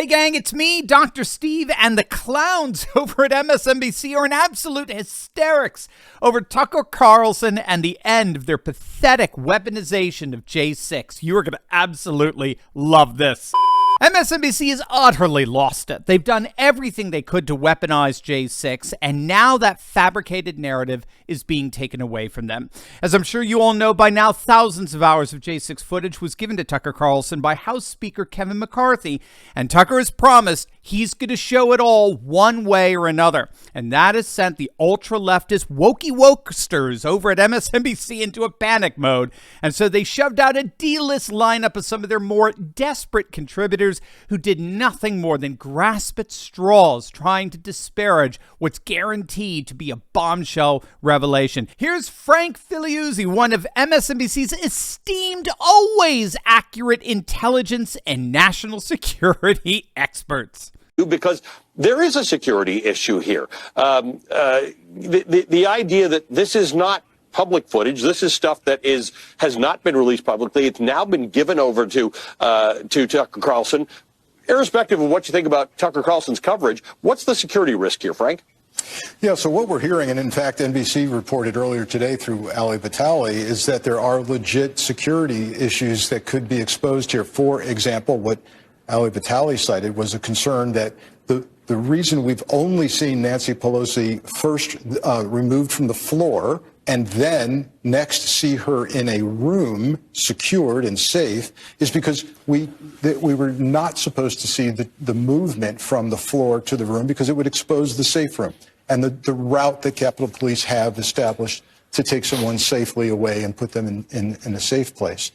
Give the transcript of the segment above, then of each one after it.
Hey gang, it's me, Dr. Steve, and the clowns over at MSNBC are in absolute hysterics over Tucker Carlson and the end of their pathetic weaponization of J6. You are going to absolutely love this. MSNBC has utterly lost it. They've done everything they could to weaponize J6, and now that fabricated narrative is being taken away from them. As I'm sure you all know by now, thousands of hours of J6 footage was given to Tucker Carlson by House Speaker Kevin McCarthy, and Tucker has promised he's going to show it all one way or another. And that has sent the ultra-leftist wokesters over at MSNBC into a panic mode. And so they shoved out a D-list lineup of some of their more desperate contributors who did nothing more than grasp at straws trying to disparage what's guaranteed to be a bombshell revelation. Here's Frank Filiuzzi, one of MSNBC's esteemed, always accurate intelligence and national security experts. Because there is a security issue here. The idea that this is not public footage, this is stuff that has not been released publicly. It's now been given over to Tucker Carlson. Irrespective of what you think about Tucker Carlson's coverage, what's the security risk here, Frank? Yeah, so what we're hearing, and in fact, NBC reported earlier today through Ali Vitali, is that there are legit security issues that could be exposed here. For example, what Ali Vitali cited was a concern that the reason we've only seen Nancy Pelosi first removed from the floor and then next see her in a room secured and safe is because we were not supposed to see the movement from the floor to the room because it would expose the safe room and the route that Capitol Police have established to take someone safely away and put them in a safe place.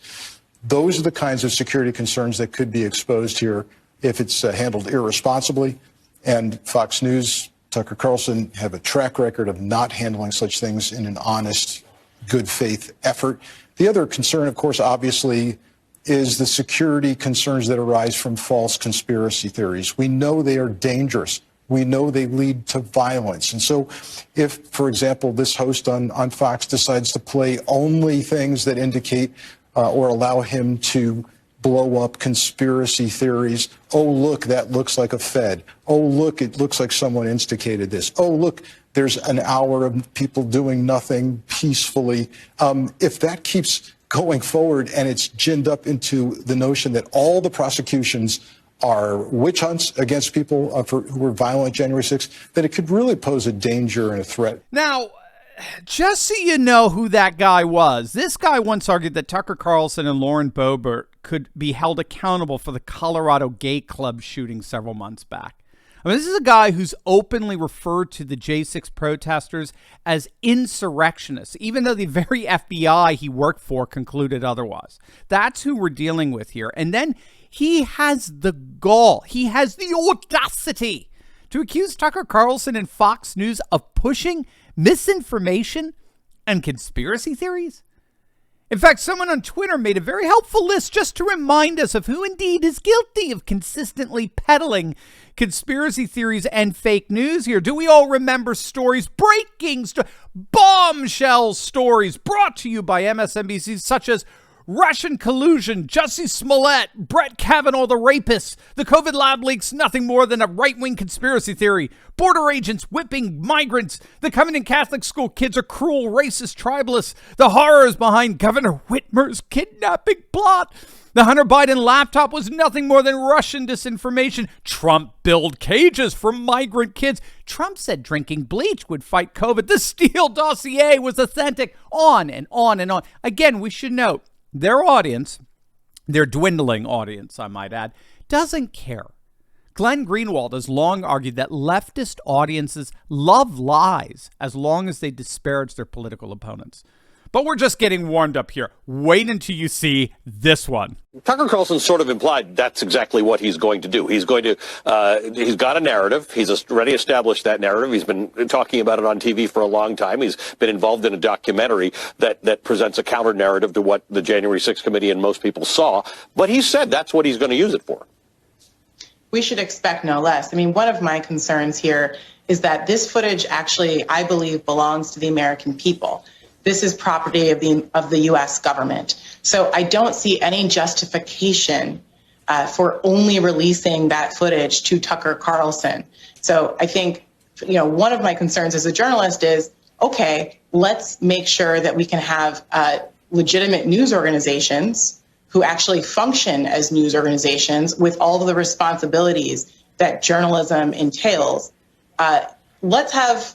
Those are the kinds of security concerns that could be exposed here if it's handled irresponsibly. And Fox News, Tucker Carlson have a track record of not handling such things in an honest, good faith effort. The other concern, of course, obviously, is the security concerns that arise from false conspiracy theories. We know they are dangerous. We know they lead to violence. And so if, for example, this host on Fox decides to play only things that indicate or allow him to blow up conspiracy theories. Oh, look, that looks like a Fed. Oh, look, it looks like someone instigated this. Oh, look, there's an hour of people doing nothing peacefully. If that keeps going forward and it's ginned up into the notion that all the prosecutions are witch hunts against people who were violent January 6th, then it could really pose a danger and a threat. Now, just so you know who that guy was, this guy once argued that Tucker Carlson and Lauren Boebert could be held accountable for the Colorado gay club shooting several months back. I mean, this is a guy who's openly referred to the J6 protesters as insurrectionists, even though the very FBI he worked for concluded otherwise. That's who we're dealing with here. And then he has the gall, he has the audacity to accuse Tucker Carlson and Fox News of pushing misinformation and conspiracy theories. In fact, someone on Twitter made a very helpful list just to remind us of who indeed is guilty of consistently peddling conspiracy theories and fake news here. Do we all remember stories, bombshell stories brought to you by MSNBC, such as Russian collusion, Jussie Smollett, Brett Kavanaugh the rapist, the COVID lab leaks nothing more than a right-wing conspiracy theory, border agents whipping migrants, the Covenant Catholic school kids are cruel, racist tribalists, the horrors behind Governor Whitmer's kidnapping plot, the Hunter Biden laptop was nothing more than Russian disinformation, Trump built cages for migrant kids, Trump said drinking bleach would fight COVID, the Steele dossier was authentic, on and on and on. Again, we should note, their audience, their dwindling audience, I might add, doesn't care. Glenn Greenwald has long argued that leftist audiences love lies as long as they disparage their political opponents. But we're just getting warmed up here. Wait until you see this one. Tucker Carlson sort of implied that's exactly what he's going to do. He's going to, he's got a narrative. He's already established that narrative. He's been talking about it on TV for a long time. He's been involved in a documentary that presents a counter narrative to what the January 6th committee and most people saw. But he said that's what he's going to use it for. We should expect no less. I mean, one of my concerns here is that this footage actually, I believe, belongs to the American people. This is property of the U.S. government. So I don't see any justification for only releasing that footage to Tucker Carlson. So I think, one of my concerns as a journalist is, okay, let's make sure that we can have legitimate news organizations who actually function as news organizations with all of the responsibilities that journalism entails. Let's have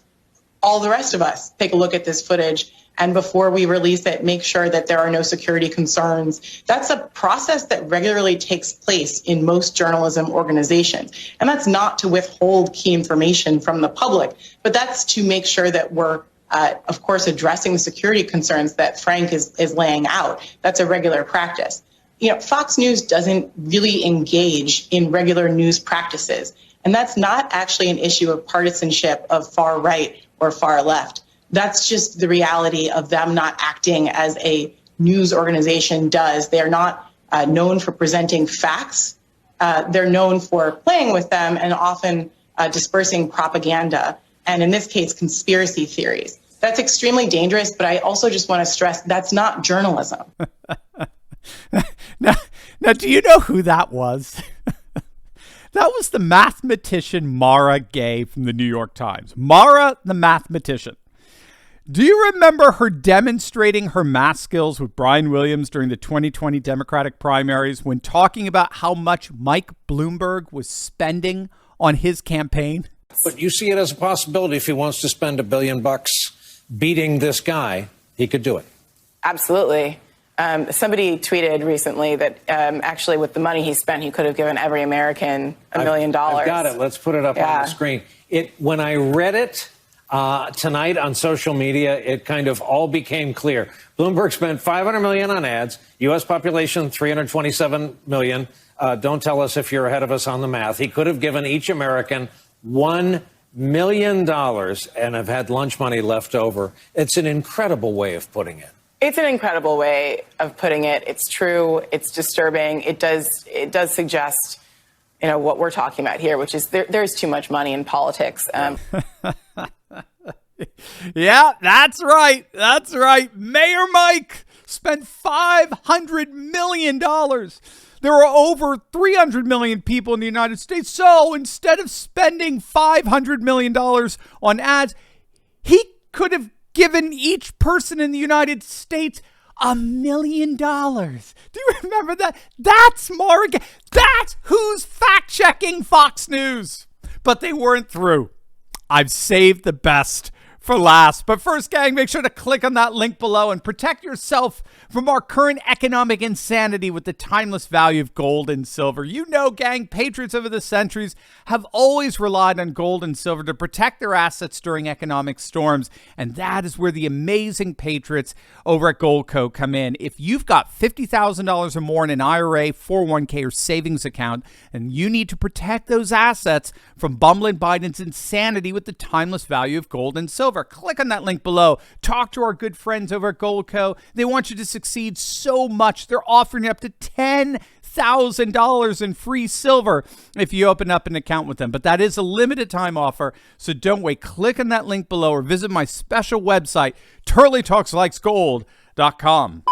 all the rest of us take a look at this footage, and before we release it, make sure that there are no security concerns. That's a process that regularly takes place in most journalism organizations. And that's not to withhold key information from the public, but that's to make sure that we're, of course, addressing the security concerns that Frank is laying out. That's a regular practice. Fox News doesn't really engage in regular news practices. And that's not actually an issue of partisanship of far right or far left. That's just the reality of them not acting as a news organization does. They're not known for presenting facts. They're known for playing with them and often dispersing propaganda, and in this case, conspiracy theories. That's extremely dangerous, but I also just want to stress that's not journalism. Now, do you know who that was? That was the mathematician Mara Gay from the New York Times. Mara, the mathematician. Do you remember her demonstrating her math skills with Brian Williams during the 2020 Democratic primaries when talking about how much Mike Bloomberg was spending on his campaign? But you see it as a possibility if he wants to spend $1 billion beating this guy, he could do it. Absolutely. Somebody tweeted recently that actually with the money he spent, he could have given every American $1 million. I've got it. Let's put it up on the screen. When I read it tonight on social media, it kind of all became clear. Bloomberg spent $500 million on ads. U.S. population, 327 million. Don't tell us if you're ahead of us on the math. He could have given each American $1 million and have had lunch money left over. It's an incredible way of putting it. It's an incredible way of putting it. It's true. It's disturbing. It does suggest, what we're talking about here, which is there's too much money in politics. Yeah, that's right. That's right. Mayor Mike spent $500 million. There are over 300 million people in the United States. So instead of spending $500 million on ads, he could have given each person in the United States $1 million. Do you remember that? That's Morgan. That's who's fact-checking Fox News. But they weren't through. I've saved the best for last. But first, gang, make sure to click on that link below and protect yourself from our current economic insanity with the timeless value of gold and silver. You know, gang, patriots over the centuries have always relied on gold and silver to protect their assets during economic storms. And that is where the amazing patriots over at Goldco come in. If you've got $50,000 or more in an IRA, 401k, or savings account, and you need to protect those assets from bumbling Biden's insanity with the timeless value of gold and silver, click on that link below. Talk to our good friends over at Goldco. They want you to succeed so much. They're offering you up to $10,000 in free silver if you open up an account with them. But that is a limited time offer, so don't wait. Click on that link below or visit my special website, turleytalkslikesgold.com.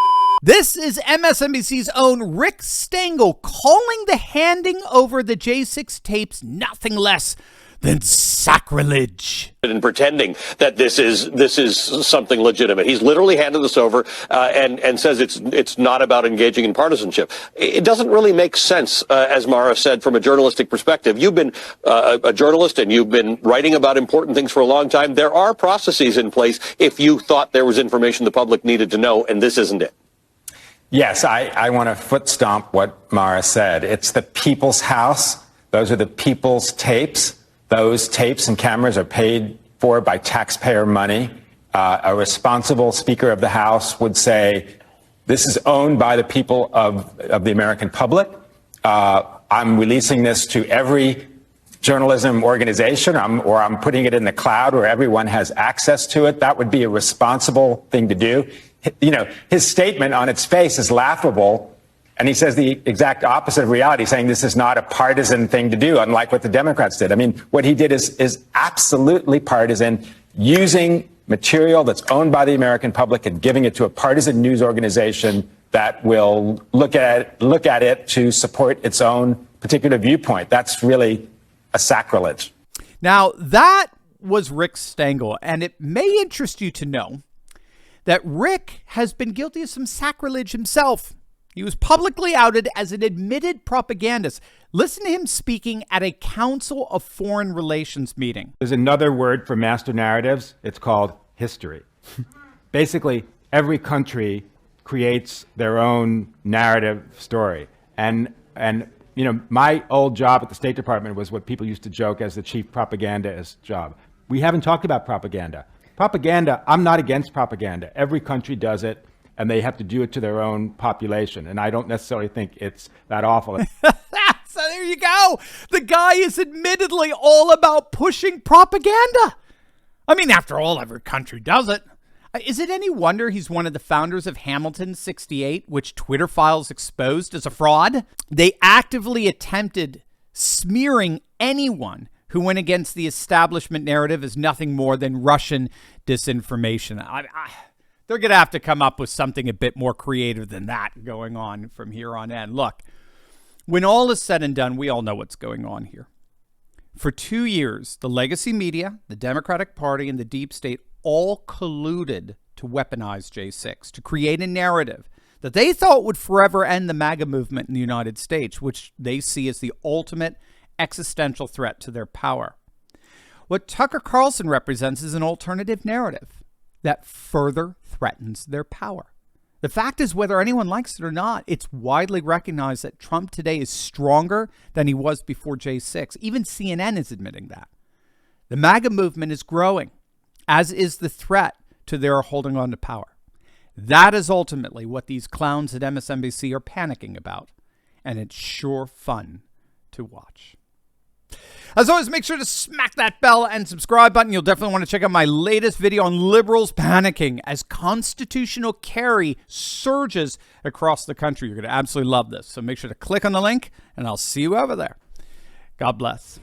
This is MSNBC's own Rick Stengel calling the handing over the J6 tapes nothing less than sacrilege. And pretending that this is something legitimate. He's literally handed this over and says it's not about engaging in partisanship. It doesn't really make sense, as Mara said, from a journalistic perspective. You've been a journalist and you've been writing about important things for a long time. There are processes in place if you thought there was information the public needed to know, and this isn't it. Yes, I want to foot stomp what Mara said. It's the people's house. Those are the people's tapes. Those tapes and cameras are paid for by taxpayer money. A responsible Speaker of the House would say, this is owned by the people of the American public. I'm releasing this to every journalism organization, or I'm putting it in the cloud where everyone has access to it. That would be a responsible thing to do. You know, his statement on its face is laughable. And he says the exact opposite of reality, saying this is not a partisan thing to do, unlike what the Democrats did. I mean, what he did is absolutely partisan, using material that's owned by the American public and giving it to a partisan news organization that will look at it to support its own particular viewpoint. That's really a sacrilege. Now, that was Rick Stengel, and it may interest you to know that Rick has been guilty of some sacrilege himself. He was publicly outed as an admitted propagandist. Listen to him speaking at a Council of Foreign Relations meeting. There's another word for master narratives. It's called history. Basically, every country creates their own narrative story. And you know, my old job at the State Department was what people used to joke as the chief propagandist job. We haven't talked about propaganda. Propaganda, I'm not against propaganda. Every country does it, and they have to do it to their own population. And I don't necessarily think it's that awful. So there you go. The guy is admittedly all about pushing propaganda. I mean, after all, every country does it. Is it any wonder he's one of the founders of Hamilton 68, which Twitter files exposed as a fraud? They actively attempted smearing anyone who went against the establishment narrative as nothing more than Russian disinformation. They're going to have to come up with something a bit more creative than that going on from here on in. Look, when all is said and done, we all know what's going on here. For 2 years, the legacy media, the Democratic Party, and the deep state all colluded to weaponize J6, to create a narrative that they thought would forever end the MAGA movement in the United States, which they see as the ultimate existential threat to their power. What Tucker Carlson represents is an alternative narrative that further threatens their power. The fact is, whether anyone likes it or not, it's widely recognized that Trump today is stronger than he was before J6. Even CNN is admitting that. The MAGA movement is growing, as is the threat to their holding on to power. That is ultimately what these clowns at MSNBC are panicking about, and it's sure fun to watch. As always, make sure to smack that bell and subscribe button. You'll definitely want to check out my latest video on liberals panicking as constitutional carry surges across the country. You're going to absolutely love this. So make sure to click on the link, and I'll see you over there. God bless.